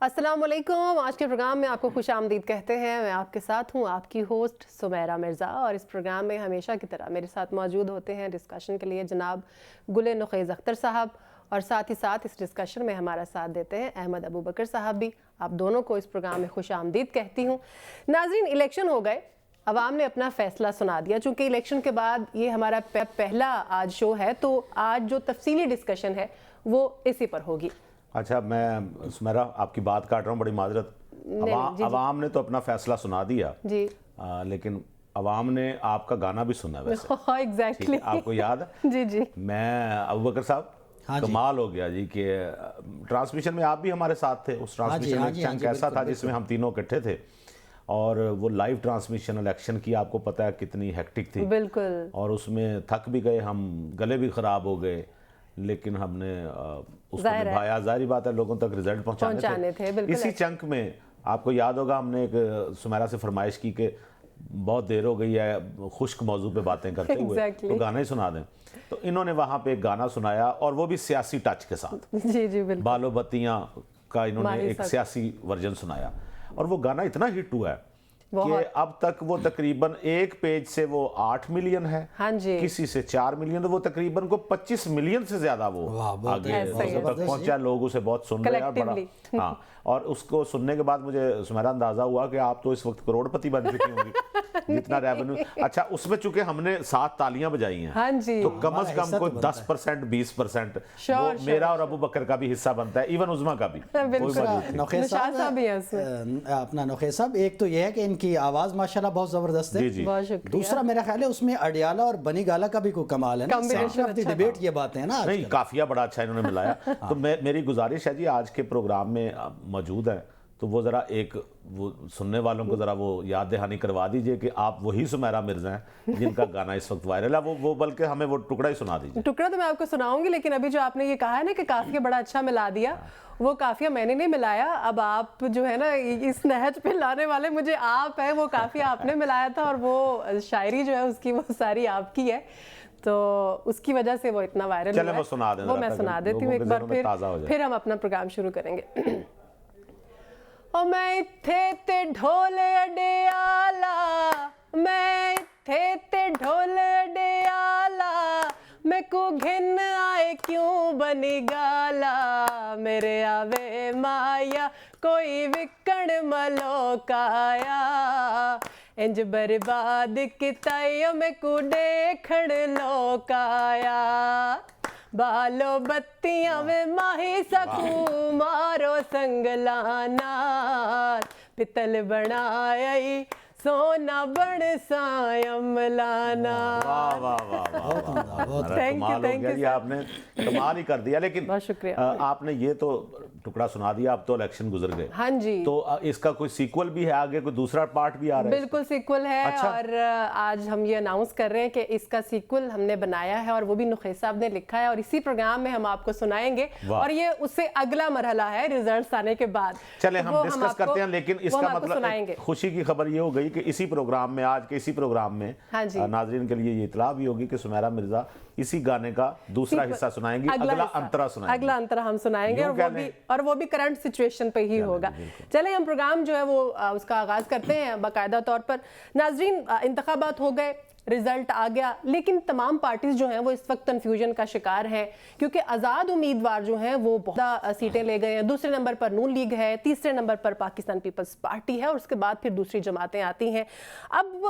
السلام علیکم. آج کے پروگرام میں آپ کو خوش آمدید کہتے ہیں. میں آپ کے ساتھ ہوں آپ کی ہوسٹ سمیرہ مرزا, اور اس پروگرام میں ہمیشہ کی طرح میرے ساتھ موجود ہوتے ہیں ڈسکشن کے لیے جناب گل نخیز اختر صاحب, اور ساتھ ہی ساتھ اس ڈسکشن میں ہمارا ساتھ دیتے ہیں احمد ابو بکر صاحب بھی. آپ دونوں کو اس پروگرام میں خوش آمدید کہتی ہوں. ناظرین, الیکشن ہو گئے, عوام نے اپنا فیصلہ سنا دیا. چونکہ الیکشن کے بعد یہ ہمارا پہلا آج شو ہے, تو آج جو تفصیلی ڈسکشن ہے وہ اسی پر ہوگی. اچھا, میں سمیرہ آپ کی بات کاٹ رہا ہوں, بڑی معذرت. عوام نے تو اپنا فیصلہ سنا دیا جی, لیکن عوام نے آپ کا گانا بھی سنا ویسے. ایگزیکٹلی, آپ کو یاد ہے؟ جی جی. میں ابو بکر صاحب, کمال ہو گیا جی کہ ٹرانسمیشن میں آپ بھی ہمارے ساتھ تھے. اس ٹرانسمیشن میں ایک چنک ایسا تھا جس میں ہم تینوں اکٹھے تھے, اور وہ لائیو ٹرانسمیشن الیکشن کی آپ کو پتہ ہے کتنی ہیکٹک تھی. بالکل. اور اس میں تھک بھی گئے ہم, گلے بھی خراب ہو گئے, لیکن ہم نے اس کو نبھایا. ظاہری بات ہے لوگوں تک رزلٹ پہنچانے تھے. اسی چنک میں آپ کو یاد ہوگا ہم نے ایک سمیرہ سے فرمائش کی کہ بہت دیر ہو گئی ہے خشک موضوع پہ باتیں کرتے ہوئے, تو گانا ہی سنا دیں. تو انہوں نے وہاں پہ ایک گانا سنایا, اور وہ بھی سیاسی ٹچ کے ساتھ. جی جی بالکل. بالو بتیاں کا انہوں نے ایک سیاسی ورژن سنایا, اور وہ گانا اتنا ہٹ ہوا ہے کہ اب تک وہ تقریباً ایک پیج سے وہ 8 ملین ہے, کسی سے 4 ملین, تو وہ تقریباً کو 25 ملین سے زیادہ وہ آگے تک پہنچا. لوگ اسے بہت سن رہے ہیں بڑا. ہاں, اور اس کو سننے کے بعد مجھے سمیرہ اندازہ ہوا کہ آپ تو اس وقت کروڑ پتی بن چکی ہوں گی جتنا ریونیو. اچھا, اس میں چونکہ ہم نے 7 تالیاں بجائی ہیں, تو کم از کم کوئی 10% 20% وہ میرا اور ابو بکر کا بھی حصہ بنتا ہے, ایون عظمیٰ کا بھی. نخیز صاحب, اپنا نخیز صاحب, ایک تو یہ ہے کہ ان کی آواز ماشاءاللہ بہت زبردست ہے. دوسرا میرا خیال ہے اس میں اڈیالہ اور بنی گالا کا بھی کوئی کمال ہے نا, سینٹر آف دی ڈیبیٹ یہ باتیں ہیں نا. نہیں, قافیہ بڑا اچھا انہوں نے ملایا. تو میری گزارش ہے جی, آج کے پروگرام میں موجود ہیں, تو وہ ذرا ایک وہ سننے والوں کو ذرا وہ یاد دہانی کروا دیجئے کہ آپ وہی سمیرہ مرزا ہیں جن کا گانا اس وقت وائرل ہے. وہ بلکہ ہمیں وہ ٹکڑا ہی سنا دیجئے. ٹکڑا تو میں آپ کو سناؤں گی, لیکن ابھی جو آپ نے یہ کہا ہے نا کہ قافیہ بڑا اچھا ملا دیا, وہ قافیہ میں نے نہیں ملایا. اب آپ جو ہے نا اس نہج پہ لانے والے مجھے آپ ہیں. وہ قافیہ آپ نے ملایا تھا, اور وہ شاعری جو ہے اس کی وہ ساری آپ کی ہے, تو اس کی وجہ سے وہ اتنا وائرل ہوا ہے. وہ میں سنا دیتی ہوں ایک بار, پھر ہم اپنا پروگرام شروع کریں گے. او میں تھے تے ڈھولے ڈیالا, میں تھے تے ڈھولے ڈیالا, میں کو گھن آئے کیوں بنی گالا, میرے آوے مایا کوئی وکڑ ملوکایا, انج برباد کتائیو میں کو دیکھڑ لوکایا, بالو بتیاں میں ماہی سکو مارو سنگلانا, پتل بنائی سونا بڑ سائم لانا. کمال ہو گیا جی, آپ نے کمال ہی کر دیا. لیکن آپ نے یہ تو ٹکڑا سنا دیا, اب تو الیکشن گزر گئے. ہاں جی. تو اس کا کوئی سیکول بھی ہے آگے, کوئی دوسرا پارٹ بھی آ رہا ہے؟ بالکل سیکول ہے, اور آج ہم یہ اناؤنس کر رہے ہیں کہ اس کا سیکول ہم نے بنایا ہے, اور وہ بھی نخیز صاحب نے لکھا ہے, اور اسی پروگرام میں ہم آپ کو سنائیں گے. اور یہ اس سے اگلا مرحلہ ہے ریزلٹس آنے کے بعد. چلیں ہم ڈسکس کرتے ہیں, لیکن اس کا مطلب خوشی کی خبر یہ ہو گئی کہ اسی پروگرام میں, آج کے اسی پروگرام میں ناظرین کے لیے یہ اطلاع بھی ہوگی کہ سمیرہ مرزا اسی گانے کا دوسرا حصہ سنائیں گی, اگلا انترا سنائیں گی. اگلا انترا ہم سنائیں گے, اور وہ بھی کرنٹ سچویشن پہ ہی ہوگا. چلیں ہم پروگرام جو ہے وہ اس کا آغاز کرتے ہیں باقاعدہ طور پر. ناظرین, انتخابات ہو گئے, رزلٹ آ گیا, لیکن تمام پارٹیز جو ہیں وہ اس وقت کنفیوژن کا شکار ہیں, کیونکہ آزاد امیدوار جو ہیں وہ بہت سیٹیں لے گئے ہیں. دوسرے نمبر پر نون لیگ ہے, تیسرے نمبر پر پاکستان پیپلز پارٹی ہے, اور اس کے بعد پھر دوسری جماعتیں آتی ہیں. اب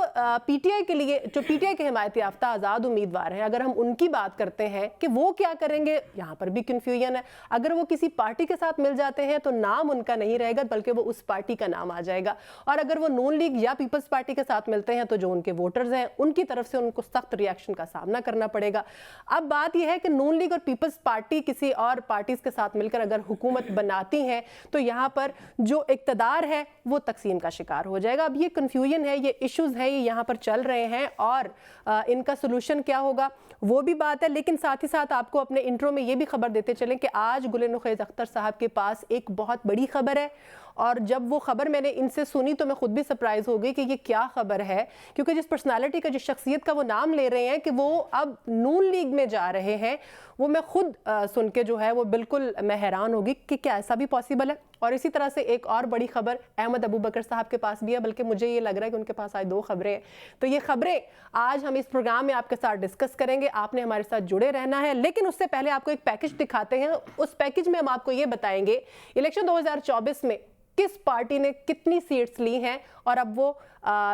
پی ٹی آئی کے لیے, جو پی ٹی آئی کے حمایت یافتہ آزاد امیدوار ہیں, اگر ہم ان کی بات کرتے ہیں کہ وہ کیا کریں گے, یہاں پر بھی کنفیوژن ہے. اگر وہ کسی پارٹی کے ساتھ مل جاتے ہیں تو نام ان کا نہیں رہے گا, بلکہ وہ اس پارٹی کا نام آ جائے گا. اور اگر وہ نون لیگ یا پیپلز پارٹی کے ساتھ ملتے ہیں تو جو ان کے ووٹرز ہیں ان کی طرف سے ان کو سخت ریاکشن کا سامنا کرنا پڑے گا. اب بات یہ ہے کہ نون لیگ اور پیپلز پارٹی کسی اور پارٹیز کے ساتھ مل کر اگر حکومت بناتی ہیں تو یہاں پر جو اقتدار ہے وہ تقسیم کا شکار ہو جائے گا. اب یہ کنفیوژن ہے, یہ ایشوز ہیں, یہ یہاں پر چل رہے ہیں, اور ان کا سلوشن کیا ہوگا وہ بھی بات ہے. لیکن ساتھ ہی ساتھ آپ کو اپنے انٹرو میں یہ بھی خبر دیتے چلیں کہ آج گل نخیز اختر صاحب کے پاس ایک بہت بڑی خبر ہے, اور جب وہ خبر میں نے ان سے سنی تو میں خود بھی سرپرائز ہو گئی کہ یہ کیا خبر ہے، کیونکہ جس پرسنالٹی کا، جس شخصیت کا وہ نام لے رہے ہیں کہ وہ اب نون لیگ میں جا رہے ہیں، وہ میں خود سن کے جو ہے وہ بالکل میں حیران ہوگی کہ کیا ایسا بھی پاسبل ہے۔ اور اسی طرح سے ایک اور بڑی خبر احمد ابو بکر صاحب کے پاس بھی ہے، بلکہ مجھے یہ لگ رہا ہے کہ ان کے پاس آج 2 خبریں ہیں، تو یہ خبریں آج ہم اس پروگرام میں آپ کے ساتھ ڈسکس کریں گے، آپ نے ہمارے ساتھ جڑے رہنا ہے۔ لیکن اس سے پہلے آپ کو ایک پیکج دکھاتے ہیں، اس پیکج میں ہم آپ کو یہ بتائیں گے الیکشن 2024 میں کس پارٹی نے کتنی سیٹس لی ہیں اور اب وہ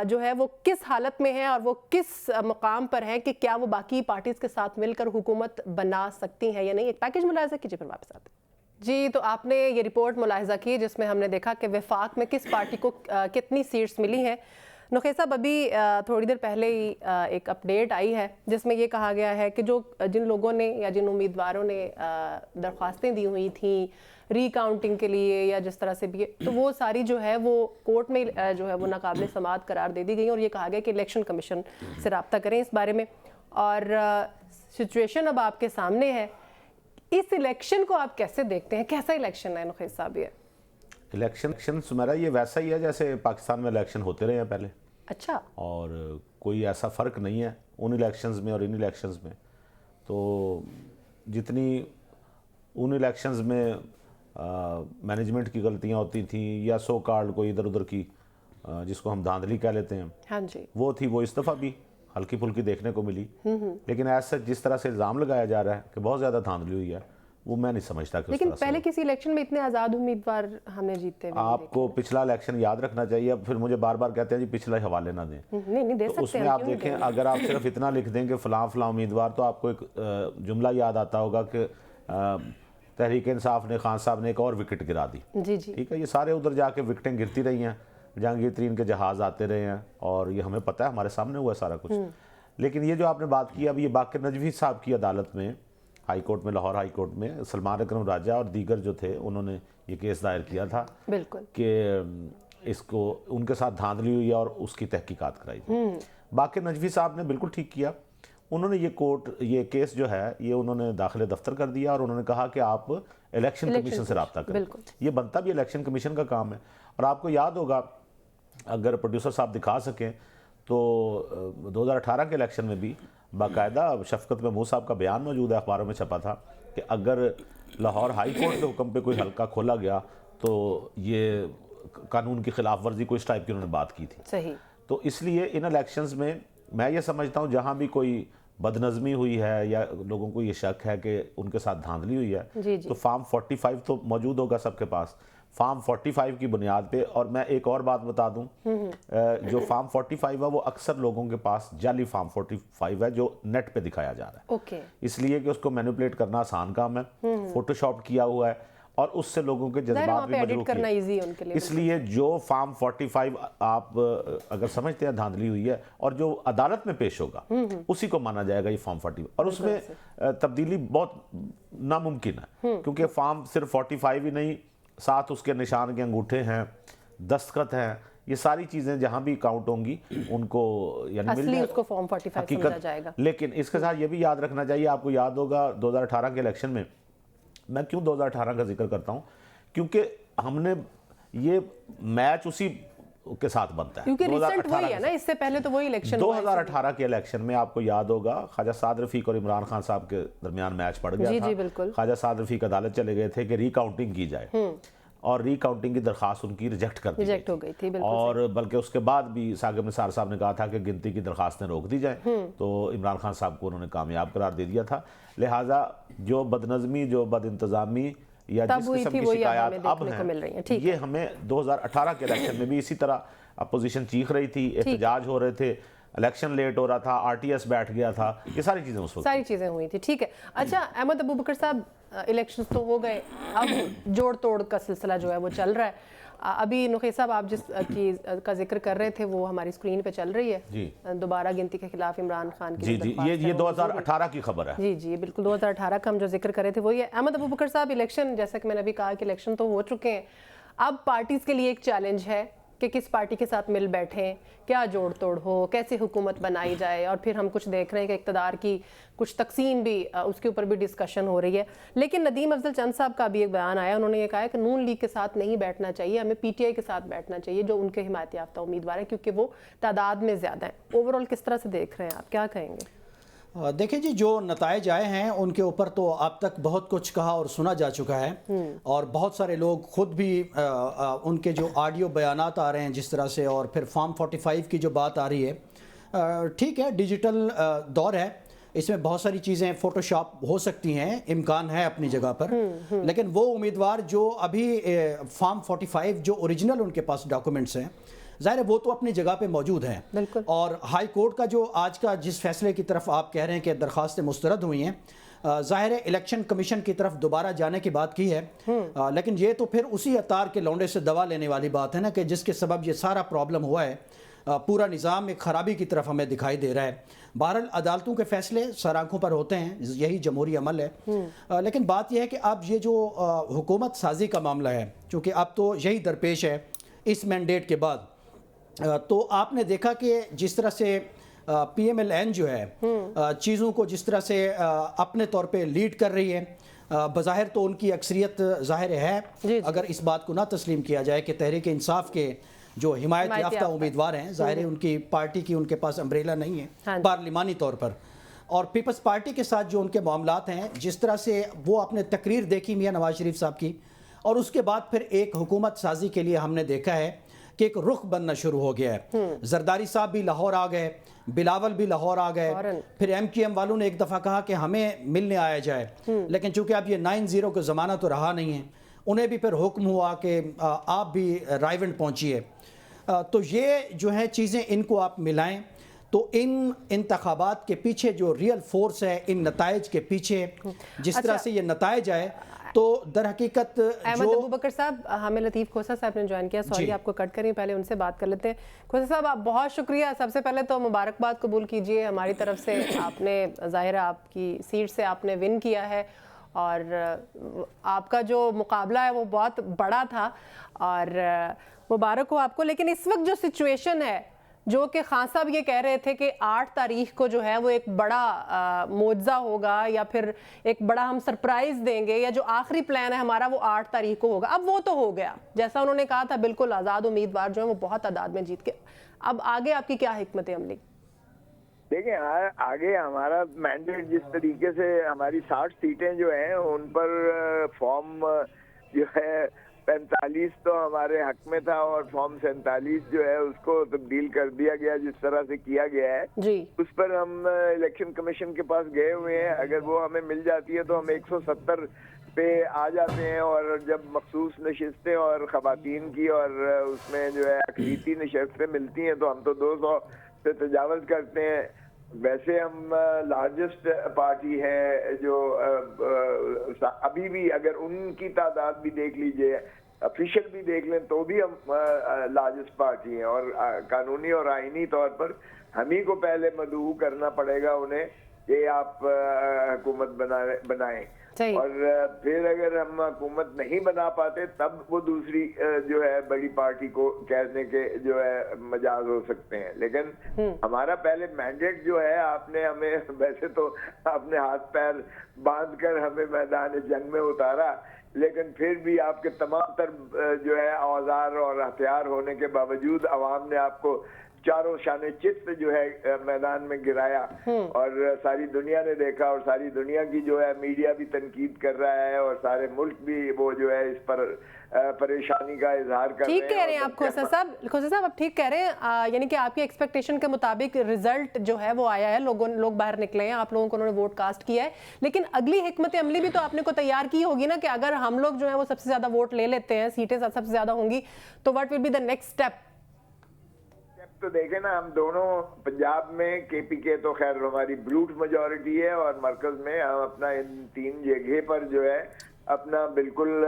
جو ہے وہ کس حالت میں ہیں اور وہ کس مقام پر ہیں کہ کیا وہ باقی پارٹیز کے ساتھ مل کر حکومت بنا سکتی ہیں یا نہیں۔ ایک پیکج ملاحظہ کیجئے پھر واپس آتے ہیں۔ جی، تو آپ نے یہ رپورٹ ملاحظہ کی جس میں ہم نے دیکھا کہ وفاق میں کس پارٹی کو کتنی سیٹس ملی ہیں۔ نخیل صاحب، ابھی تھوڑی دیر پہلے ہی ایک اپڈیٹ آئی ہے جس میں یہ کہا گیا ہے کہ جن لوگوں نے یا جن امیدواروں نے درخواستیں دی ہوئی تھیں ری کاؤنٹنگ کے لیے یا جس طرح سے بھی، تو وہ ساری جو ہے وہ کورٹ میں جو ہے وہ ناقابل سماعت قرار دے دی گئی، اور یہ کہا گیا کہ الیکشن کمیشن سے رابطہ کریں اس بارے میں۔ اور سچویشن اب آپ کے سامنے ہے، اس الیکشن کو آپ کیسے دیکھتے ہیں؟ کیسا الیکشن ہے نخیل صاحب؟ یہ الیکشن سمیرا یہ ویسا ہی ہے جیسے پاکستان میں الیکشن ہوتے رہے ہیں پہلے۔ اچھا۔ اور کوئی ایسا فرق نہیں ہے ان الیکشنز میں اور ان الیکشنز میں۔ تو جتنی ان الیکشنز میں مینجمنٹ کی غلطیاں ہوتی تھیں یا سو کارڈ کوئی ادھر ادھر کی جس کو ہم دھاندلی کہہ لیتے ہیں، ہاں جی، وہ تھی، وہ اس دفعہ بھی ہلکی پھلکی دیکھنے کو ملی۔ لیکن ایسا جس طرح سے الزام لگایا جا رہا ہے کہ بہت زیادہ دھاندلی ہوئی ہے، وہ میں نہیں سمجھتا کہ لیکن پہلے کسی الیکشن میں اتنے آزاد امیدوار ہم نے جیتے ہوئے آپ کو پچھلا الیکشن یاد رکھنا چاہیے۔ اب پھر مجھے بار بار کہتے ہیں جی پچھلا حوالے نہ دیں، نہیں دے سکتے۔ اس میں آپ دیکھیں، اگر آپ صرف اتنا لکھ دیں کہ فلاں فلاں امیدوار، تو آپ کو ایک جملہ یاد آتا ہوگا کہ تحریک انصاف نے، خان صاحب نے ایک اور وکٹ گرا دی۔ جی جی، ٹھیک ہے، یہ سارے ادھر جا کے وکٹیں گرتی رہی ہیں، جہانگیر ترین کے جہاز آتے رہے ہیں، اور یہ ہمیں پتہ ہے، ہمارے سامنے ہوا ہے سارا کچھ۔ لیکن یہ جو آپ نے بات کی اب، یہ باقر نجوی صاحب کی عدالت میں، ہائی کورٹ میں، لاہور ہائی کورٹ میں، سلمان اکرم راجہ اور دیگر جو تھے انہوں نے یہ کیس دائر کیا تھا بالکل کہ اس کو ان کے ساتھ دھاندلی ہوئی اور اس کی تحقیقات کرائی تھی۔ باقر نجوی صاحب نے بالکل ٹھیک کیا، انہوں نے یہ کیس جو ہے یہ انہوں نے داخل دفتر کر دیا، اور انہوں نے کہا کہ آپ الیکشن کمیشن سے رابطہ کریں۔ یہ بنتا بھی الیکشن کمیشن کا کام ہے۔ اور آپ کو یاد ہوگا، اگر پروڈیوسر صاحب دکھا سکیں تو 2018 کے الیکشن میں بھی باقاعدہ شفقت محمود صاحب کا بیان موجود ہے، اخباروں میں چھپا تھا کہ اگر لاہور ہائی کورٹ کے حکم پہ کوئی حلقہ کھولا گیا تو یہ قانون کی خلاف ورزی، کوئی اس ٹائپ کی انہوں نے بات کی تھی۔ صحیح۔ تو اس لیے ان الیکشنز میں میں یہ سمجھتا ہوں جہاں بھی کوئی بدنظمی ہوئی ہے یا لوگوں کو یہ شک ہے کہ ان کے ساتھ دھاندلی ہوئی ہے، تو فارم 45 تو موجود ہوگا سب کے پاس، فارم 45 کی بنیاد پہ۔ اور میں ایک اور بات بتا دوں، جو فارم 45 ہے وہ اکثر لوگوں کے پاس جعلی فارم 45 ہے جو نیٹ پہ دکھایا جا رہا ہے، اس لیے کہ اس کو مینیپولیٹ کرنا آسان کام ہے، فوٹو شاپ کیا ہوا ہے، اور اس سے لوگوں کے جذبات بھی مجروح کیے۔ اس لیے جو فارم 45 آپ اگر سمجھتے ہیں دھاندلی ہوئی ہے، اور جو عدالت میں پیش ہوگا اسی کو مانا جائے گا یہ فارم 45، اور اس میں تبدیلی بہت ناممکن ہے، کیونکہ فارم صرف 45 ہی نہیں، ساتھ اس کے نشان کے انگوٹھے ہیں، دستخط ہیں، یہ ساری چیزیں جہاں بھی کاؤنٹ ہوں گی ان کو یعنی مل جائے، اس کو فارم 45 سمجھا جائے گا۔ لیکن اس کے ساتھ یہ بھی یاد رکھنا چاہیے، آپ کو یاد ہوگا 2018 کے الیکشن میں، میں کیوں 2018 کا ذکر کرتا ہوں، کیونکہ ہم نے یہ میچ اسی کے ساتھ بنتا ہے، کیونکہ ریسنٹ وہی ہے نا، اس سے پہلے تو وہی الیکشن 2018 کے الیکشن میں آپ کو یاد ہوگا خواجہ سعد رفیق اور عمران خان صاحب کے درمیان میچ پڑ گیا تھا۔ خواجہ سعد رفیق عدالت چلے گئے تھے کہ ری کاؤنٹنگ کی جائے، اور ری کاؤنٹنگ کی درخواست ان کی ریجیکٹ کر دی گئی تھی، اور بلکہ اس کے بعد بھی ثاقب نثار صاحب نے کہا تھا کہ گنتی کی درخواستیں روک دی جائیں، تو عمران خان صاحب کو انہوں نے کامیاب قرار دے دیا تھا۔ لہٰذا جو بدنظمی، جو بد انتظامی یا جس قسم کی شکایات اب ہیں، یہ ہمیں 2018 کے الیکشن میں بھی اسی طرح اپوزیشن چیخ رہی تھی، احتجاج ہو رہے تھے، الیکشن لیٹ ہو رہا تھا، آر ٹی ایس بیٹھ گیا تھا، یہ ساری چیزیں اس وقت ساری چیزیں ہوئی تھی۔ ٹھیک ہے، اچھا احمد ابو بکر صاحب، الیکشنز تو ہو گئے، اب جوڑ توڑ کا سلسلہ جو ہے وہ چل رہا ہے۔ ابھی نخیل صاحب آپ جس کی کا ذکر کر رہے تھے وہ ہماری اسکرین پہ چل رہی ہے، دوبارہ گنتی کے خلاف عمران خان کی درخواست، یہ 2018 کی خبر ہے۔ جی بالکل، 2018 کا ہم جو ذکر کر رہے تھے وہی ہے۔ احمد ابو بکر صاحب، الیکشن جیسا کہ میں نے ابھی کہا کہ الیکشن تو ہو چکے ہیں، اب پارٹیز کے لیے ایک چیلنج ہے کہ کس پارٹی کے ساتھ مل بیٹھیں, کیا جوڑ توڑ ہو, کیسے حکومت بنائی جائے, اور پھر ہم کچھ دیکھ رہے ہیں کہ اقتدار کی کچھ تقسیم بھی, اس کے اوپر بھی ڈسکشن ہو رہی ہے. لیکن ندیم افضل چند صاحب کا بھی ایک بیان آیا, انہوں نے یہ کہا ہے کہ نون لیگ کے ساتھ نہیں بیٹھنا چاہیے, ہمیں پی ٹی آئی کے ساتھ بیٹھنا چاہیے جو ان کے حمایت یافتہ امیدوار ہیں, کیونکہ وہ تعداد میں زیادہ ہیں. اوورآل کس طرح سے دیکھ رہے ہیں آپ, کیا کہیں گے؟ دیکھیں جی, جو نتائج آئے ہیں ان کے اوپر تو اب تک بہت کچھ کہا اور سنا جا چکا ہے, اور بہت سارے لوگ خود بھی ان کے جو آڈیو بیانات آ رہے ہیں جس طرح سے, اور پھر فارم 45 کی جو بات آ رہی ہے, ٹھیک ہے ڈیجیٹل دور ہے, اس میں بہت ساری چیزیں فوٹو شاپ ہو سکتی ہیں, امکان ہے اپنی جگہ پر, لیکن وہ امیدوار جو ابھی فارم 45 جو اوریجنل ان کے پاس ڈاکومنٹس ہیں, ظاہر ہے وہ تو اپنی جگہ پہ موجود ہیں. اور ہائی کورٹ کا جو آج کا جس فیصلے کی طرف آپ کہہ رہے ہیں کہ درخواستیں مسترد ہوئی ہیں, ظاہر ہے الیکشن کمیشن کی طرف دوبارہ جانے کی بات کی ہے, لیکن یہ تو پھر اسی اتار کے لونڈے سے دوا لینے والی بات ہے نا, کہ جس کے سبب یہ سارا پرابلم ہوا ہے, پورا نظام ایک خرابی کی طرف ہمیں دکھائی دے رہا ہے. بہرحال عدالتوں کے فیصلے سر آنکھوں پر ہوتے ہیں, یہی جمہوری عمل ہے, لیکن بات یہ ہے کہ اب یہ جو حکومت سازی کا معاملہ ہے, چونکہ اب تو یہی درپیش ہے اس مینڈیٹ کے بعد, تو آپ نے دیکھا کہ جس طرح سے پی ایم ایل این جو ہے چیزوں کو جس طرح سے اپنے طور پہ لیڈ کر رہی ہے, بظاہر تو ان کی اکثریت ظاہر ہے, اگر اس بات کو نہ تسلیم کیا جائے کہ تحریک انصاف کے جو حمایت یافتہ امیدوار ہیں, ظاہر ہے ان کی پارٹی کی ان کے پاس امبریلا نہیں ہے پارلیمانی طور پر, اور پیپلز پارٹی کے ساتھ جو ان کے معاملات ہیں, جس طرح سے وہ اپنے تقریر دیکھی میاں نواز شریف صاحب کی, اور اس کے بعد پھر ایک حکومت سازی کے لیے ہم نے دیکھا ہے کہ ایک رخ بننا شروع ہو گیا ہے. زرداری صاحب بھی لاہور آ گئے, بلاول بھی لاہور آ گئے, پھر ایم کیو ایم والوں نے ایک دفعہ کہا کہ ہمیں ملنے آیا جائے, لیکن چونکہ اب یہ 9-0 کا زمانہ تو رہا نہیں ہے, انہیں بھی پھر حکم ہوا کہ آپ بھی رائیونڈ پہنچیے. تو یہ جو ہیں چیزیں ان کو آپ ملائیں تو ان انتخابات کے پیچھے جو ریئل فورس ہے, ان نتائج کے پیچھے جس طرح سے یہ نتائج آئے, تو در حقیقت احمد ابوبکر صاحب, ہمیں لطیف کھوسا صاحب نے جوائن کیا, سوری آپ کو کٹ کریں, پہلے ان سے بات کر لیتے ہیں. کھوسا صاحب آپ بہت شکریہ, سب سے پہلے تو مبارکباد قبول کیجئے ہماری طرف سے, آپ نے ظاہر ہے آپ کی سیٹ سے آپ نے ون کیا ہے, اور آپ کا جو مقابلہ ہے وہ بہت بڑا تھا, اور مبارک ہو آپ کو. لیکن اس وقت جو سچویشن ہے, جو کہ خان صاحب یہ کہہ رہے تھے کہ 8 تاریخ کو جو ہے وہ ایک بڑا معجزہ ہوگا, یا پھر ایک بڑا ہم سرپرائز دیں گے, یا جو آخری پلان ہے ہمارا وہ 8 تاریخ کو ہوگا, اب وہ تو ہو گیا جیسا انہوں نے کہا تھا, بالکل آزاد امیدوار جو ہیں وہ بہت تعداد میں جیت کے. اب آگے آپ کی کیا حکمت عملی؟ دیکھیں آگے ہمارا مینڈیٹ جس طریقے سے ہماری 60 سیٹیں جو ہیں ان پر فارم جو ہے 45 تو ہمارے حق میں تھا, اور فارم 47 جو ہے اس کو تبدیل کر دیا گیا جس طرح سے کیا گیا ہے, اس پر ہم الیکشن کمیشن کے پاس گئے ہوئے ہیں. اگر وہ ہمیں مل جاتی ہے تو ہم 170 پہ آ جاتے ہیں, اور جب مخصوص نشستیں اور خواتین کی اور اس میں جو ہے اقلیتی نشستیں ملتی ہیں تو ہم تو 200 سے تجاوز کرتے ہیں. ویسے ہم لارجسٹ پارٹی ہے جو ابھی بھی, اگر ان کی تعداد بھی دیکھ لیجئے, افیشل بھی دیکھ لیں تو بھی ہم لارجسٹ پارٹی ہیں, اور قانونی اور آئینی طور پر ہم ہی کو پہلے مدعو کرنا پڑے گا انہیں کہ آپ حکومت بنائیں, اور پھر اگر ہم حکومت نہیں بنا پاتے تب وہ دوسری جو ہے بڑی پارٹی کو کہنے کے جو ہے مجاز ہو سکتے ہیں. لیکن ہمارا پہلے مینڈیٹ جو ہے, آپ نے ہمیں ویسے تو اپنے ہاتھ پیر باندھ کر ہمیں میدان جنگ میں اتارا, لیکن پھر بھی آپ کے تمام تر جو ہے اوزار اور ہتھیار ہونے کے باوجود عوام نے آپ کو چاروں شانے چت جو ہے میدان میں گرایا, اور ساری دنیا نے دیکھا, اور ساری دنیا کی جو ہے میڈیا بھی تنقید کر رہا ہے, اور سارے ملک بھی وہ جو ہے اس پر پریشانی کا اظہار کر رہے ہیں. ٹھیک کہہ رہے ہیں آپ کھوسا صاحب, آپ ٹھیک کہہ رہے ہیں, یعنی کہ آپ کی ایکسپیکٹیشن کے مطابق رزلٹ جو ہے وہ آیا ہے, لوگ باہر نکلے ہیں, آپ لوگوں کو انہوں نے ووٹ کاسٹ کیا ہے, لیکن اگلی حکمت عملی بھی تو آپ نے کو تیار کی ہوگی نا, کہ اگر ہم لوگ جو ہے وہ سب سے زیادہ ووٹ لے لیتے ہیں, سیٹیں سب سے زیادہ ہوں گی, تو what will be the next step? تو دیکھیں نا, ہم دونوں پنجاب میں کے پی کے تو خیر ہماری بروٹ میجورٹی ہے, اور مرکز میں ہم اپنا ان 3 جگہ پر جو ہے اپنا بالکل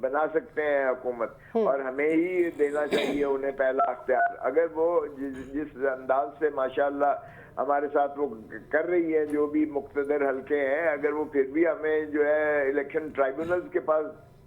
بنا سکتے ہیں حکومت, اور ہمیں ہی دینا چاہیے انہیں پہلا اختیار. اگر وہ جس انداز سے ماشاءاللہ ہمارے ساتھ وہ کر رہی ہے, جو بھی مقتدر حلقے ہیں, اگر وہ پھر بھی ہمیں جو ہے الیکشن ٹرائیبونلز کے پاس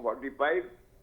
45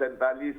47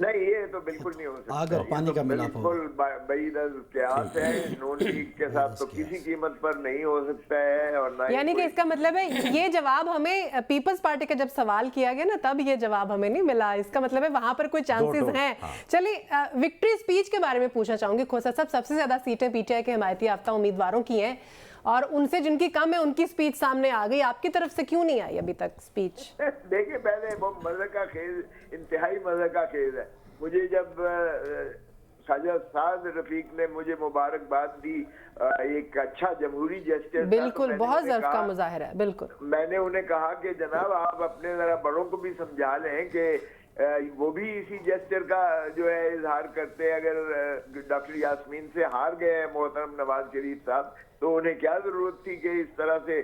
نہیں یہ تو بالکل نہیں ہو سکتا، اگر پانی کا ملاپ ہو، بالکل بعید از قیاس ہے، نون لیگ کے ساتھ تو کسی قیمت پر نہیں ہو سکتا ہے، اور نہ یعنی کہ اس کا مطلب ہے یہ جواب ہمیں پیپلز پارٹی کا جب سوال کیا گیا نا تب یہ جواب ہمیں نہیں ملا، اس کا مطلب ہے وہاں پر کوئی چانسز ہیں۔ چلیے وکٹری اسپیچ کے بارے میں پوچھنا چاہوں گی، کھوسا صاحب سب سے زیادہ سیٹیں پی ٹی آئی کے حمایتی یافتہ امیدواروں کی ہیں، اور ان سے جن کی کم ہے ان کی سپیچ سامنے آ گئی، آپ کی طرف سے کیوں نہیں آئی ابھی تک سپیچ؟ دیکھیں پہلے وہ مزے کا خیز، انتہائی مزے کا خیز ہے۔ مجھے جب خواجہ سعد رفیق نے مجھے مبارکباد دی، ایک اچھا جمہوری جسٹر، بالکل بہت ظرف کا مظاہرہ ہے، بالکل میں نے انہیں کہا کہ جناب آپ اپنے ذرا بڑوں کو بھی سمجھا لیں کہ وہ بھی اسی جسچر کا جو ہے اظہار کرتے ہیں۔ اگر ڈاکٹر یاسمین سے ہار گئے ہیں محترم نواز شریف صاحب تو انہیں کیا ضرورت تھی کہ اس طرح سے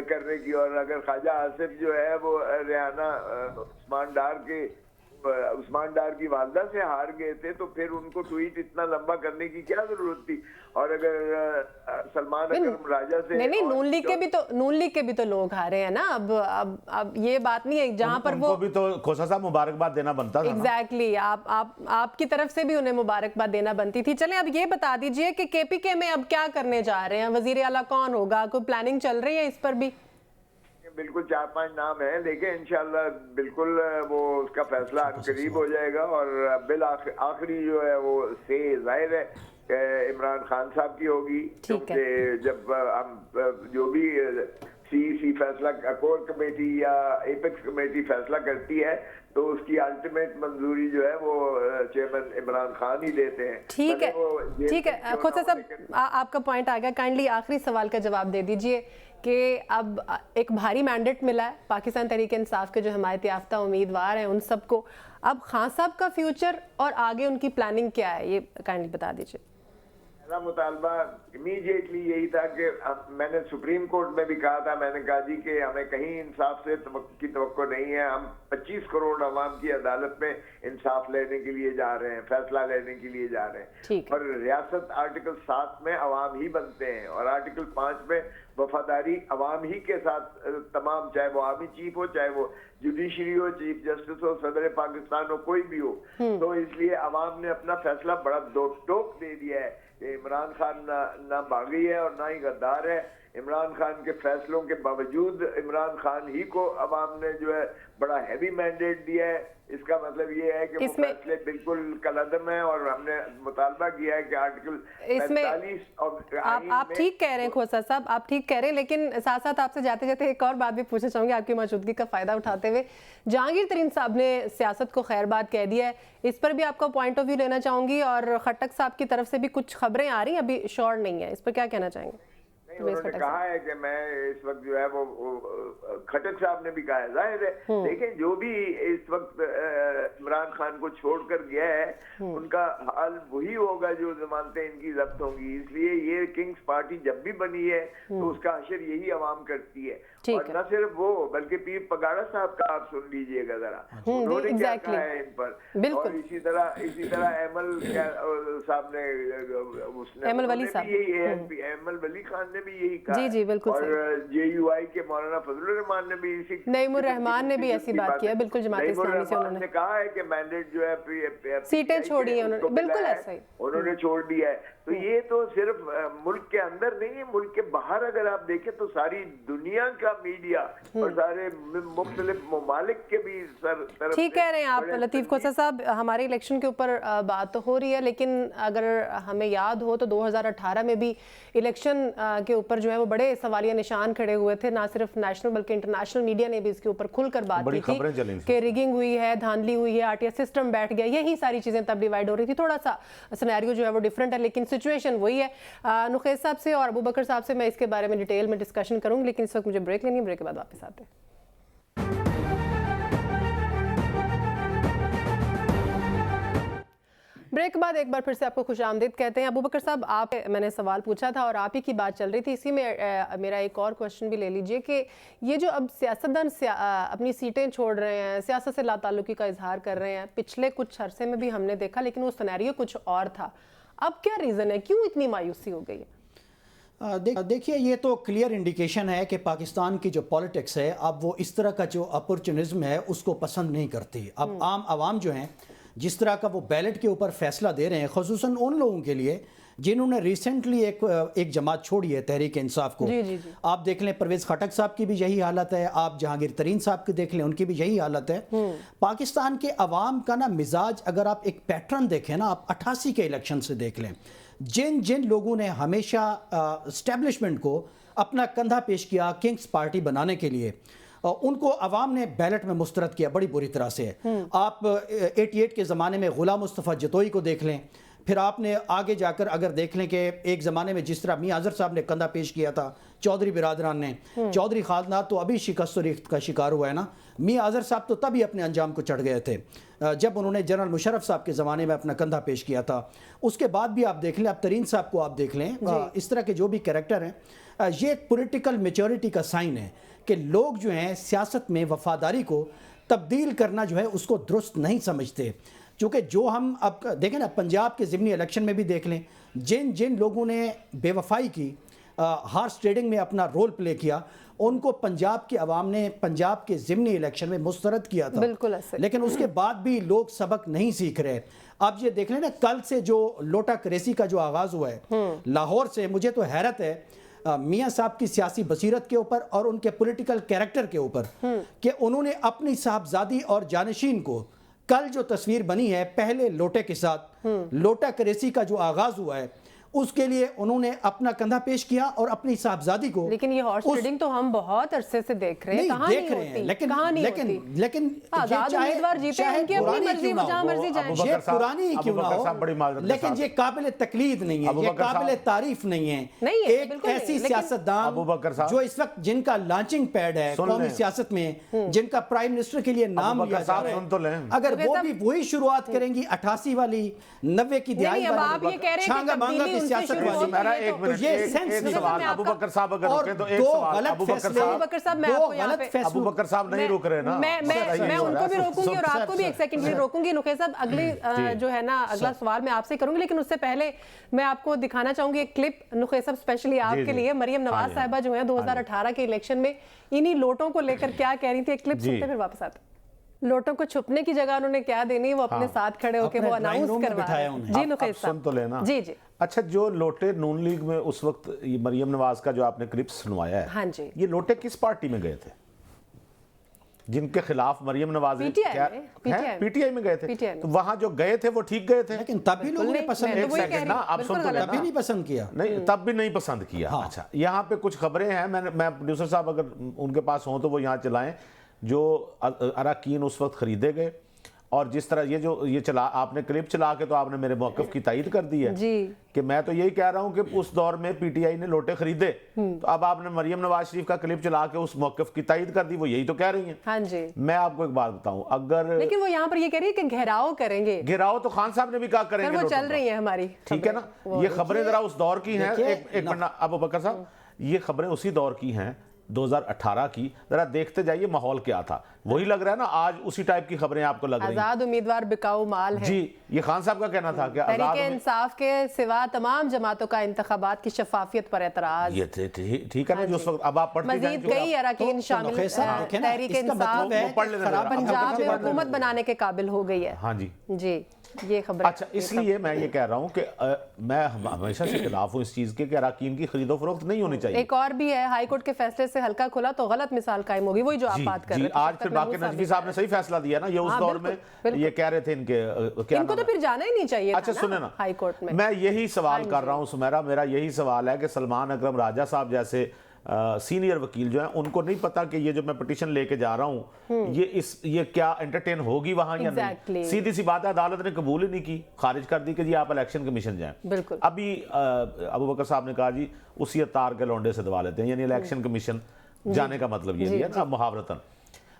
کرنے کی، اور اگر خواجہ آصف جو ہے وہ ریحانہ عثمان ڈار کی والدہ سے ہار گئے تھے تو پھر ان کو ٹویٹ اتنا لمبا کرنے کی کیا ضرورت تھی، اور اگر سلمان اکرم راجہ سے نہیں نون لیگ کے بھی تو لوگ ہارے ہیں نا، اب یہ بات نہیں ہے جہاں پر وہ بھی تو کھوسا صاحب مبارکباد دینا بنتا تھا۔ ایگزیکٹلی آپ کی طرف سے بھی انہیں مبارکباد دینا بنتی تھی۔ چلیں اب یہ بتا دیجئے کہ کے پی کے میں اب کیا کرنے جا رہے ہیں، وزیر اعلیٰ کون ہوگا، کوئی پلاننگ چل رہی ہے اس پر بھی؟ بالکل 4-5 نام ہیں، لیکن انشاءاللہ بالکل وہ اس کا فیصلہ قریب ہو جائے گا، اور آخری جو ہے وہ ظاہر ہے عمران خان صاحب کی ہوگی، کیونکہ جب ہم جو بھی سی فیصلہ کور کمیٹی یا ایپیکس کمیٹی فیصلہ کرتی ہے تو اس کی الٹیمیٹ منظوری جو ہے وہ چیئرمین عمران خان ہی دیتے ہیں۔ ٹھیک ہے کھوسا صاحب آپ کا پوائنٹ آ گیا، کائنڈلی آخری سوال کا جواب دے دیجئے کہ اب ایک بھاری مینڈیٹ ملا ہے پاکستان تحریک انصاف کے جو حمایت یافتہ امیدوار ہیں ان سب کو، اب خان صاحب کا فیوچر اور آگے ان کی پلاننگ کیا ہے، یہ کائنڈلی بتا دیجئے۔ میرا مطالبہ امیڈیٹلی یہی تھا کہ میں نے سپریم کورٹ میں بھی کہا تھا، میں نے کہا جی کہ ہمیں کہیں انصاف سے کی توقع نہیں ہے، ہم 25 کروڑ عوام کی عدالت میں انصاف لینے کے لیے جا رہے ہیں، فیصلہ لینے کے لیے جا رہے ہیں، اور ریاست آرٹیکل 7 میں عوام ہی بنتے ہیں، اور آرٹیکل 5 میں وفاداری عوام ہی کے ساتھ تمام، چاہے وہ آرمی چیف ہو، چاہے وہ جوڈیشری ہو، چیف جسٹس ہو، صدر پاکستان ہو، کوئی بھی ہو، تو اس لیے عوام نے اپنا فیصلہ بڑا دو ٹوک دے دیا ہے کہ عمران خان نہ باغی ہے اور نہ ہی غدار ہے۔ عمران خان کے فیصلوں کے باوجود عمران خان ہی کو عوام نے جو ہے بڑا ہیوی مینڈیٹ دیا ہے، اس کا مطلب یہ ہے کہ وہ فیصلے بالکل کالعدم ہیں، اور ہم نے مطالبہ کیا ہے کہ آرٹیکل 45 آپ ٹھیک کہہ رہے ہیں کھوسا صاحب، آپ ٹھیک کہہ رہے ہیں، لیکن ساتھ ساتھ آپ سے جاتے جاتے ایک اور بات بھی پوچھنا چاہوں گی آپ کی موجودگی کا فائدہ اٹھاتے ہوئے۔ جہانگیر ترین صاحب نے سیاست کو خیر بات کہہ دیا ہے، اس پر بھی آپ کا پوائنٹ آف ویو لینا چاہوں گی، اور خٹک صاحب کی طرف سے بھی کچھ خبریں آ رہی ہیں، ابھی شور نہیں ہے، اس پر کیا کہنا چاہیں گے؟ انہوں نے کہا ہے کہ میں اس وقت جو ہے وہ کھٹک صاحب نے بھی کہا ہے، ظاہر ہے دیکھیں جو بھی اس وقت عمران خان کو چھوڑ کر گیا ہے ان کا حال وہی ہوگا جو ضمانتیں ان کی ضبط ہوں گی، اس لیے یہ کنگز پارٹی جب بھی بنی ہے تو اس کا حشر یہی عوام کرتی ہے، اور نہ صرف وہ بلکہ پیر پگاڑا صاحب کا آپ سن لیجئے گا ذرا، انہوں نے کیا کہا ہے ان پر، اور اسی طرح ایمل صاحب نے ایمل ولی صاحب، ایمل ولی خان نے بھی یہی کہا، جی بالکل، اور جے یو آئی کے مولانا فضل الرحمان نے بھی اسی، نعیم الرحمان نے بھی ایسی بات کی ہے، بالکل جماعت اسلامی سے انہوں نے کہا ہے کہ مینڈیٹ جو ہے سیٹیں چھوڑی ہیں بالکل ایسا ہی انہوں نے چھوڑ دیا ہے، تو یہ تو صرف ملک کے اندر نہیں ہے، ملک کے باہر اگر آپ دیکھیں تو ساری دنیا کا میڈیا اور سارے مختلف ممالک کے بھی ٹھیک کہہ رہے ہیں آپ لطیف کھوسا صاحب، ہمارے الیکشن کے اوپر بات تو ہو رہی ہے، لیکن اگر ہمیں یاد ہو تو 2018 میں بھی الیکشن کے اوپر جو ہے وہ بڑے سوالیہ نشان کھڑے ہوئے تھے، نہ صرف نیشنل بلکہ انٹرنیشنل میڈیا نے بھی اس کے اوپر کھل کر بات کی تھی کہ ریگنگ ہوئی ہے، دھاندلی ہوئی ہے، آر ٹی ایس سسٹم بیٹھ گیا، یہی ساری چیزیں تب ڈیوائیڈ ہو رہی تھی، تھوڑا سا سینیریو جو ہے وہ ڈیفرنٹ ہے لیکن سچویشن وہی ہے۔ نخیز صاحب سے اور ابوبکر صاحب سے میں اس کے بارے میں ڈیٹیل میں ڈسکشن کروں گی، لیکن اس وقت مجھے بریک لینی ہے، بریک کے بعد واپس آتے ہیں۔ بریک کے بعد ایک بار پھر سے آپ کو خوش آمدید کہتے ہیں۔ ابوبکر صاحب آپ میں نے سوال پوچھا تھا اور آپ ہی کی بات چل رہی تھی، اسی میں میرا ایک اور کوشچن بھی لے لیجئے کہ یہ جو اب سیاستدان اپنی سیٹیں چھوڑ رہے ہیں، سیاست سے لا تعلقی کا اظہار کر رہے ہیں، پچھلے کچھ عرصے میں بھی ہم نے دیکھا لیکن وہ سینیریو کچھ اور تھا، اب کیا ریزن ہے، کیوں اتنی مایوسی ہو گئی ہے؟ دیکھیے یہ تو کلیئر انڈیکیشن ہے کہ پاکستان کی جو پولیٹکس ہے اب وہ اس طرح کا جو اپورچنزم ہے اس کو پسند نہیں کرتی۔ اب عام عوام جو ہیں جس طرح کا وہ بیلٹ کے اوپر فیصلہ دے رہے ہیں، خصوصاً ان لوگوں کے لیے جنہوں نے ریسنٹلی ایک جماعت چھوڑی ہے تحریک انصاف کو. آپ دیکھ لیں پرویز خٹک صاحب کی بھی یہی حالت ہے، آپ جہانگیر ترین صاحب کی دیکھ لیں ان کی بھی یہی حالت ہے. پاکستان کے عوام کا نا مزاج اگر آپ ایک پیٹرن دیکھیں نا، آپ 88 کے الیکشن سے دیکھ لیں، جن لوگوں نے ہمیشہ اسٹیبلشمنٹ کو اپنا کندھا پیش کیا کنگز پارٹی بنانے کے لیے، ان کو عوام نے بیلٹ میں مسترد کیا بڑی بری طرح سے. آپ 88 کے زمانے میں غلام مصطفیٰ جتوئی کو دیکھ لیں، پھر آپ نے آگے جا کر اگر دیکھ لیں کہ ایک زمانے میں جس طرح میاں اظہر صاحب نے کندھا پیش کیا تھا چودھری برادران نے، چودھری خالدار تو ابھی شکست و ریخت کا شکار ہوا ہے نا. میاں اظہر صاحب تو تبھی اپنے انجام کو چڑھ گئے تھے جب انہوں نے جنرل مشرف صاحب کے زمانے میں اپنا کندھا پیش کیا تھا. اس کے بعد بھی آپ دیکھ لیں، آپ ترین صاحب کو آپ دیکھ لیں، اس طرح کے جو بھی کریکٹر ہیں، یہ ایک پولیٹیکل میچورٹی کا سائن ہے کہ لوگ جو ہیں سیاست میں وفاداری کو تبدیل کرنا جو ہے اس کو درست نہیں سمجھتے. چونکہ جو ہم اب دیکھیں نا پنجاب کے ضمنی الیکشن میں بھی دیکھ لیں، جن لوگوں نے بے وفائی کی، ہارس ٹریڈنگ میں اپنا رول پلے کیا، ان کو پنجاب کے عوام نے پنجاب کے ضمنی الیکشن میں مسترد کیا تھا. لیکن اس کے بعد بھی لوگ سبق نہیں سیکھ رہے. آپ یہ دیکھ لیں نا کل سے جو لوٹا کریسی کا جو آغاز ہوا ہے لاہور سے، مجھے تو حیرت ہے میاں صاحب کی سیاسی بصیرت کے اوپر اور ان کے پولیٹیکل کیریکٹر کے اوپر کہ انہوں نے اپنی صاحبزادی اور جانشین کو، کل جو تصویر بنی ہے پہلے لوٹے کے ساتھ، لوٹا کریسی کا جو آغاز ہوا ہے اس کے لیے انہوں نے اپنا کندھا پیش کیا اور اپنی صاحبزادی کو. لیکن یہ ہارس ٹریڈنگ تو ہم بہت عرصے سے دیکھ رہے ہیں، کہاں نہیں ہوتی، لیکن آزاد امیدوار جیتے ہیں، ان کی اپنی مرضی، وہ جہاں مرضی جائیں، یہ پرانی ہی کیوں نہ ہو، لیکن یہ قابل تقلید نہیں ہے، یہ قابل تعریف نہیں ہے. ایک ایسی سیاستدان جو اس وقت جن کا لانچنگ پیڈ ہے قومی سیاست میں، جن کا پرائم منسٹر کے لیے نام لیا جا رہا ہے، اگر وہ بھی وہی شروعات کریں گی 88 والی 90 کی دہائی والی چھانگا مانگا کی سیاست والی، میرا ایک منٹ ایک سوال ابو بکر صاحب اگر رکے تو ایک سوال. ابو بکر صاحب نہیں روک رہے نا، میں ان کو بھی روکوں گی اور آپ کو بھی ایک سیکنڈ کے لیے روکوں گی. نخیر صاحب اگلی جو ہے نا اگلا سوال میں آپ سے کروں گی، لیکن اس سے پہلے میں آپ کو دکھانا چاہوں گی ایک کلپ نخیر صاحب اسپیشلی آپ کے لیے. مریم نواز صاحبہ جو ہیں 2018 کے الیکشن میں انہی لوٹوں کو لے کر کیا کہہ رہی تھی، ایک کلپ سنتے پھر واپس آتے. لوٹوں کو چھپنے کی جگہ انہوں نے کیا دینی، وہ اپنے ساتھ کھڑے ہو کے وہ اناؤنس کروا رہے ہیں. جی نخیر صاحب سن تو لینا. جی اچھا، جو لوٹے نون لیگ میں اس وقت مریم نواز کا جو آپ نے کلپ سنوایا ہے، یہ لوٹے کس پارٹی میں گئے تھے جن کے خلاف Maryam Nawaz P T I میں گئے تھے؟ تو وہاں جو گئے تھے وہ ٹھیک گئے تھے، لیکن تب بھی لوگوں نے پسند کیا، نہیں تب بھی نہیں پسند کیا. اچھا، یہاں پہ کچھ خبریں ہیں، میں پروڈیوسر صاحب اگر ان کے پاس ہوں تو وہ یہاں چلائیں، جو اراکین اس وقت خریدے گئے اور جس طرح یہ چلا آپ نے کلپ چلا کے تو آپ نے میرے موقف کی تائید کر دی ہے کہ میں تو یہی کہہ رہا ہوں کہ اس دور میں پی ٹی آئی نے لوٹے خریدے، تو اب آپ نے مریم نواز شریف کا کلپ چلا کے اس موقف کی تائید کر دی، وہ یہی تو کہہ رہی ہیں. ہاں جی، میں آپ کو ایک بات بتاؤں، اگر لیکن وہ یہاں پر یہ کہہ رہی ہے کہ گھیراؤ کریں گے، گھیراؤ تو خان صاحب نے بھی کہا کریں گے، وہ چل رہی ہیں ہماری، ٹھیک ہے نا. یہ خبریں ذرا اس دور کی ہیں، ایک منٹ ابو بکر صاحب، یہ خبریں اسی دور کی ہیں 2018 کی. ذرا دیکھتے جائیے ماحول کیا تھا، وہی لگ رہا ہے نا آج اسی ٹائپ کی خبریں آپ کو لگ رہی ہیں. آزاد امیدوار بکاؤ مال ہے. جی، یہ خان صاحب کا کہنا تھا کہ تحریک انصاف کے سوا تمام جماعتوں کا انتخابات کی شفافیت پر اعتراض. یہ ٹھیک ہے نا، جو اس وقت اب آپ پڑھتے جائیں، مزید کئی اراکین شامل تحریک انصاف پنجاب میں حکومت بنانے کے قابل ہو گئی ہے. ہاں جی جی، یہ خبر. اچھا، اس لیے میں یہ کہہ رہا ہوں کہ میں ہمیشہ سے خلاف ہوں اس چیز کے کہ اراکین کی خرید و فروخت نہیں ہونی چاہیے. ایک اور بھی ہے، ہائی کورٹ کے فیصلے سے ہلکا کھلا تو غلط مثال قائم ہوگی، وہی جو آپ بات کر رہے ہیں. آج پھر باقر نجوی صاحب نے صحیح فیصلہ دیا نا، یہ اس دور میں یہ کہہ رہے تھے ان کو تو پھر جانا ہی نہیں چاہیے. اچھا سنیں نا، ہائی کورٹ میں یہی سوال کر رہا ہوں سمیرا، میرا یہی سوال ہے کہ سلمان اکرم راجہ صاحب جیسے سینئر وکیل جو ہیں، ان کو نہیں پتا کہ یہ جو میں پٹیشن لے کے جا رہا ہوں یہ کیا انٹرٹین ہوگی وہاں یا نہیں. سیدھی سی بات ہے، عدالت نے قبول ہی نہیں کی، خارج کر دی کہ جی آپ الیکشن کمیشن جائیں. ابھی ابو بکر صاحب نے کہا جی اسی تار کے لونڈے سے دبا لیتے ہیں، یعنی الیکشن کمیشن جانے کا مطلب یہ ہے نا محاورتاً.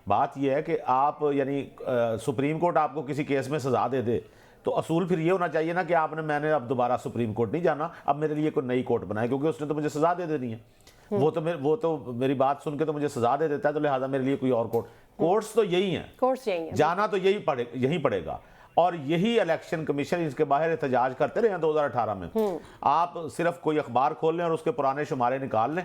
بات یہ ہے کہ آپ یعنی سپریم کورٹ آپ کو کسی کیس میں سزا دے دے تو اصول پھر یہ ہونا چاہیے نا کہ میں نے اب دوبارہ سپریم کورٹ نہیں جانا، اب میرے لیے کوئی نئی کورٹ بنائے، کیونکہ اس نے تو مجھے سزا دے دینی ہے. وہ تو میری بات سن کے تو مجھے سزا دے دیتا ہے، تو لہٰذا میرے لیے کوئی اور کورٹس تو یہی ہیں، جانا تو یہی پڑے گا. اور یہی الیکشن کمیشن اس کے باہر احتجاج کرتے رہے ہیں 2018 میں. آپ صرف کوئی اخبار کھول لیں اور اس کے پرانے شمارے نکال لیں،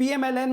PMLN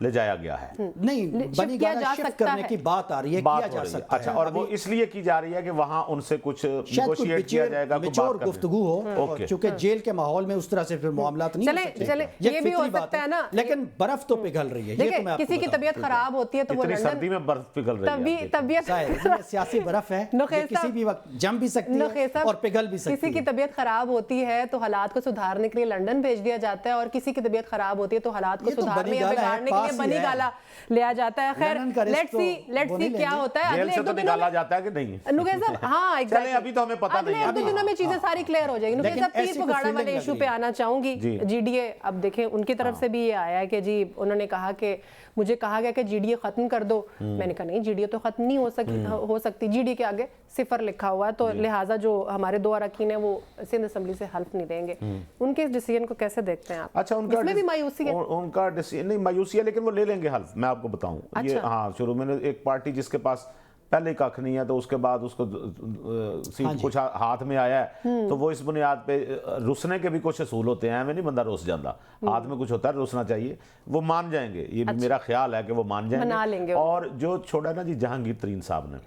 لے جایا گیا ہے. نہیں بنی گالا شفٹ کرنے کی بات آ رہی ہے, کیا جا سکتا ہے. اچھا, اور وہ اس لیے کی جا رہی ہے کہ وہاں ان سے کچھ نیگوشیٹ کیا جائے گا, میچور گفتگو ہو, چونکہ جیل کے ماحول میں اس طرح سے پھر معاملات نہیں ہو سکتے. یہ بھی ہو سکتا ہے نا, لیکن برف تو پگھل رہی ہے. یہ تو میں آپ کو کسی کی طبیعت خراب ہوتی ہے تو وہ اتنی سردی میں برف پگھل رہی ہے, طبیعت سیاسی برف ہے, کسی بھی وقت جم بھی سکتی ہے اور پگھل بھی سکتی ہے. کسی کی طبیعت خراب ہوتی ہے تو حالات کو سدھارنے کے لیے لندن بھیج دیا جاتا ہے, اور کسی کی طبیعت خراب ہوتی ہے تو حالات کو سدھارنے یا بگاڑنے کے لیے بنی گالا لیا جاتا ہے. خیر لیٹس سی کیا ہوتا ہے. جیل سے تو نکالا جاتا ہے کہ نہیں نقیب صاحب؟ ہاں چلیں, ابھی تو ہمیں پتہ نہیں ہے, اگلے 2 دنوں میں چیزیں ساری کلیئر ہو جائیں گی. نقیب صاحب پیر پگاڑا والے ایشو پہ آنا چاہوں گی. جی ڈی اے, اب دیکھیں ان کی طرف سے بھی یہ آیا ہے کہ جی انہوں نے کہا کہ مجھے کہا گیا کہ جی ڈی اے ختم کر دو. میں نے کہا نہیں, جی ڈی اے تو ختم نہیں ہو سکتی, جی ڈی اے کے آگے 0 لکھا ہوا ہے, تو لہٰذا جو ہمارے 2 اراکین ہیں وہ سندھ اسمبلی سے حلف نہیں دیں گے. ان کے اس ڈیسیژن کو کیسے دیکھتے ہیں آپ؟ اچھا, اس میں بھی مایوسی ہے. ان کا ڈیسیژن نہیں مایوسی ہے, لیکن وہ لے لیں گے حلف. میں آپ کو بتاؤں, یہ ہاں شروع میں ایک پارٹی جس کے پاس پہلے کھ نہیں ہے, تو اس کے بعد اس کو سیٹ کچھ ہاتھ میں آیا ہے, تو وہ اس بنیاد پہ رسنے کے بھی کچھ اصول ہوتے ہیں. میں نہیں بندہ رس جاتا, ہاتھ میں کچھ ہوتا ہے رسنا چاہیے. وہ مان جائیں گے, یہ بھی میرا خیال ہے کہ وہ مان جائیں گے. اور جو چھوڑا نا جی جہانگیر ترین صاحب نے,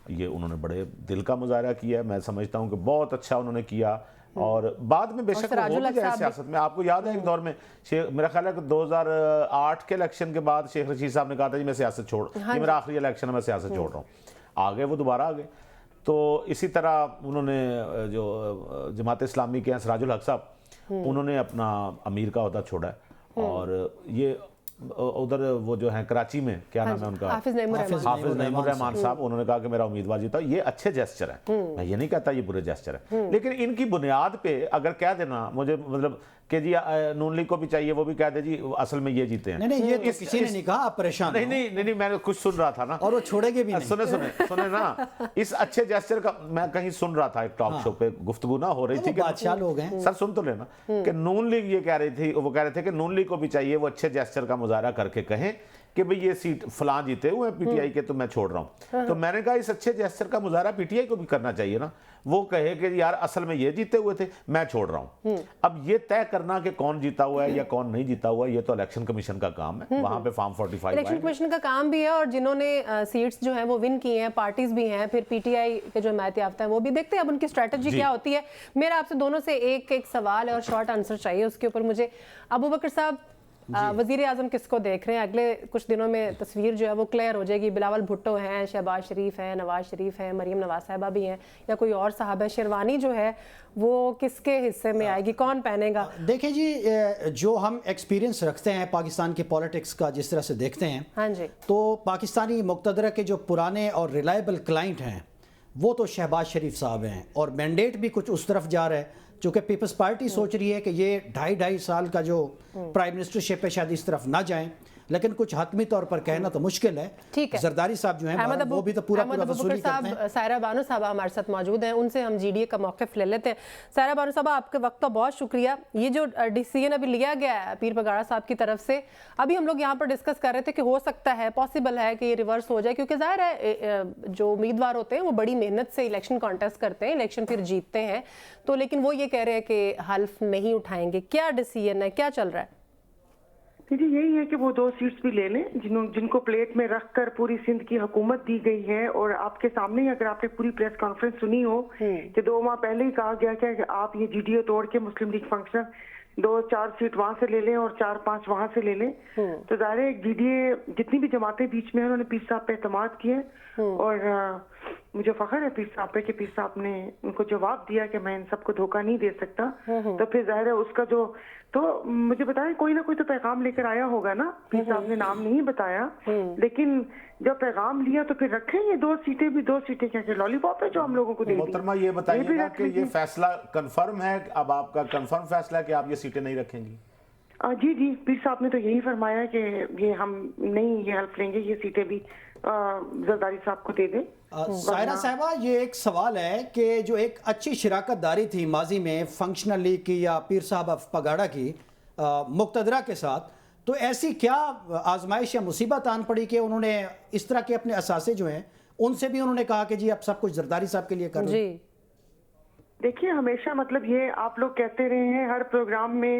یہ انہوں نے بڑے دل کا مظاہرہ کیا ہے. میں سمجھتا ہوں کہ بہت اچھا انہوں نے کیا, اور بعد میں بے شک وہ ہو بھی جائے سیاست میں. آپ کو یاد ہے ایک دور میں میرا خیال ہے کہ 2008 کے الیکشن کے بعد شیخ رشید صاحب نے کہا تھا جی میں سیاست چھوڑ, یہ میرا آخری الیکشن ہے, میں سیاست چھوڑ رہا ہوں. آگے وہ دوبارہ آگے. تو اسی طرح انہوں نے جو جماعت اسلامی کے ہیں سراج الحق صاحب, انہوں نے اپنا امیر کا عہدہ چھوڑا ہے, اور یہ ادھر وہ جو ہیں کراچی میں, کیا نام ہے ان کا, حافظ نعیم الرحمان صاحب, انہوں نے کہا کہ میرا امیدوار جیتا. یہ اچھے جیسچر ہیں, میں یہ نہیں کہتا یہ برے جیسچر ہیں, لیکن ان کی بنیاد پہ اگر کہہ دینا مجھے مطلب کہ جی نون لیگ کو بھی چاہیے, وہ بھی کہہ دے جی اصل میں یہ جیتے ہیں. نہیں, یہ تو کسی نے نہیں کہا, آپ پریشان نہیں, میں نے کچھ سن رہا تھا نا, اور وہ چھوڑے گے بھی نہیں. سنے نا, اس اچھے جیسچر کا میں کہیں سن رہا تھا, ایک ٹاک شو پہ گفتگو نہ ہو رہی تھی, بادشاہ لوگ ہیں سر, سن تو لینا, کہ نون لیگ یہ کہہ رہی تھی, وہ کہہ رہے تھے کہ نون لیگ کو بھی چاہیے وہ اچھے جیسچر کا مظاہرہ کر کے کہیں کہ بھئی یہ سیٹ فلاں جیتے ہوئے ہیں پی ٹی آئی کے, تو میں چھوڑ رہا ہوں. تو میں نے کہا اس اچھے جیسچر کا مظاہرہ پی ٹی آئی کو بھی کرنا چاہیے نا, وہ کہے کہ یار اصل میں یہ جیتے ہوئے تھے, میں چھوڑ رہا ہوں. اب یہ طے کرنا کہ کون جیتا ہوا ہے یا کون نہیں جیتا ہوا ہے, یہ تو الیکشن کمیشن کا کام ہے, وہاں پہ فارم 45 الیکشن کمیشن کا کام بھی ہے, اور جنہوں نے سیٹس جو ہیں وہ ون کی ہیں, پارٹیز بھی ہیں, پھر پی ٹی آئی کے جو حمایت یافتہ ہیں وہ بھی. دیکھتے ہیں اب ان کی اسٹریٹجی کیا ہوتی ہے. میرا آپ سے دونوں سے ایک سوال ہے اور شارٹ آنسر چاہیے اس کے اوپر مجھے. ابوبکر صاحب, وزیر اعظم کس کو دیکھ رہے ہیں؟ اگلے کچھ دنوں میں تصویر جو ہے وہ کلیئر ہو جائے گی. بلاول بھٹو ہیں, شہباز شریف ہیں, نواز شریف ہیں, مریم نواز صاحبہ بھی ہیں, یا کوئی اور صاحب ہے. شیروانی جو ہے وہ کس کے حصے میں آئے گی, کون پہنے گا؟ دیکھیں جی, جو ہم ایکسپیرینس رکھتے ہیں پاکستان کی پالیٹکس کا, جس طرح سے دیکھتے ہیں, تو پاکستانی مقتدرہ کے جو پرانے اور ریلائبل کلائنٹ ہیں وہ تو شہباز شریف صاحب ہیں, اور مینڈیٹ بھی کچھ اس طرف جا رہا ہے, چونکہ پیپلز پارٹی سوچ رہی ہے کہ یہ 2.5 سال کا جو پرائم منسٹرشپ ہے شاید اس طرف نہ جائیں, لیکن کچھ حتمی طور پر کہنا تو مشکل ہے. زرداری صاحب جو ہیں وہ بھی تو پورا وصولی کرتے ہیں. سائرہ بانو صاحبہ ہمارے ساتھ موجود ہیں, ان سے ہم جی ڈی اے کا موقف لے لیتے ہیں. سائرہ بانو صاحبہ, آپ کے وقت کا بہت شکریہ. یہ جو ڈیسیژن ابھی لیا گیا ہے پیر پگاڑا صاحب کی طرف سے, ابھی ہم لوگ یہاں پر ڈسکس کر رہے تھے کہ ہو سکتا ہے, پاسبل ہے کہ یہ ریورس ہو جائے, کیونکہ ظاہر ہے جو امیدوار ہوتے ہیں وہ بڑی محنت سے الیکشن کانٹیسٹ کرتے ہیں, الیکشن پھر جیتتے ہیں, تو لیکن وہ یہ کہہ رہے ہیں کہ حلف نہیں اٹھائیں گے. کیا ڈیسیژن ہے, کیا چل رہا ہے؟ جی یہی ہے کہ وہ 2 سیٹس بھی لے لیں جن کو پلیٹ میں رکھ کر پوری سندھ کی حکومت دی گئی ہے. اور آپ کے سامنے ہی اگر آپ نے پوری پریس کانفرنس سنی ہو کہ 2 ماہ پہلے ہی کہا گیا کہ آپ یہ جی ڈی اے توڑ کے مسلم لیگ فنکشن 2-4 سیٹ وہاں سے لے لیں اور 4-5 وہاں سے لے لیں. تو ظاہر ہے جی ڈی اے جتنی بھی جماعتیں بیچ میں ہیں انہوں نے پیر صاحب پہ اعتماد کیے, اور مجھے فخر ہے پیر صاحب پہ کہ پیر صاحب نے ان کو جواب دیا کہ میں ان سب کو دھوکہ نہیں دے سکتا. تو پھر ظاہر ہے اس کا جو, تو مجھے بتائیں کوئی نہ کوئی تو پیغام لے کر آیا ہوگا نا. پیر صاحب نے نام نہیں بتایا, لیکن جب پیغام لیا تو پھر رکھیں یہ 2 سیٹیں بھی. 2 سیٹیں کیا کہ لالی پاپ ہے جو ہم لوگوں کو دے دی. محترمہ یہ بتائیے گا کہ یہ فیصلہ کنفرم ہے, اب آپ کا کنفرم فیصلہ ہے کہ آپ یہ سیٹیں نہیں رکھیں گی؟ جی پیر صاحب نے تو یہی فرمایا کہ یہ ہم نہیں یہ حلف لیں گے, یہ سیٹیں بھی زرداری صاحب کو دے دیں. سائرہ صاحبہ, یہ ایک سوال ہے کہ جو ایک اچھی شراکت داری تھی ماضی میں فنکشنل لیگ کی یا پیر صاحب پگاڑا کی مقتدرہ کے ساتھ, تو ایسی کیا آزمائش یا مصیبت آن پڑی کہ انہوں نے اس طرح کے اپنے اثاثے جو ہیں ان سے بھی انہوں نے کہا کہ جی اب سب کچھ زرداری صاحب کے لیے کر رہے ہیں؟ دیکھیے ہمیشہ مطلب یہ آپ لوگ کہتے رہے ہیں ہر پروگرام میں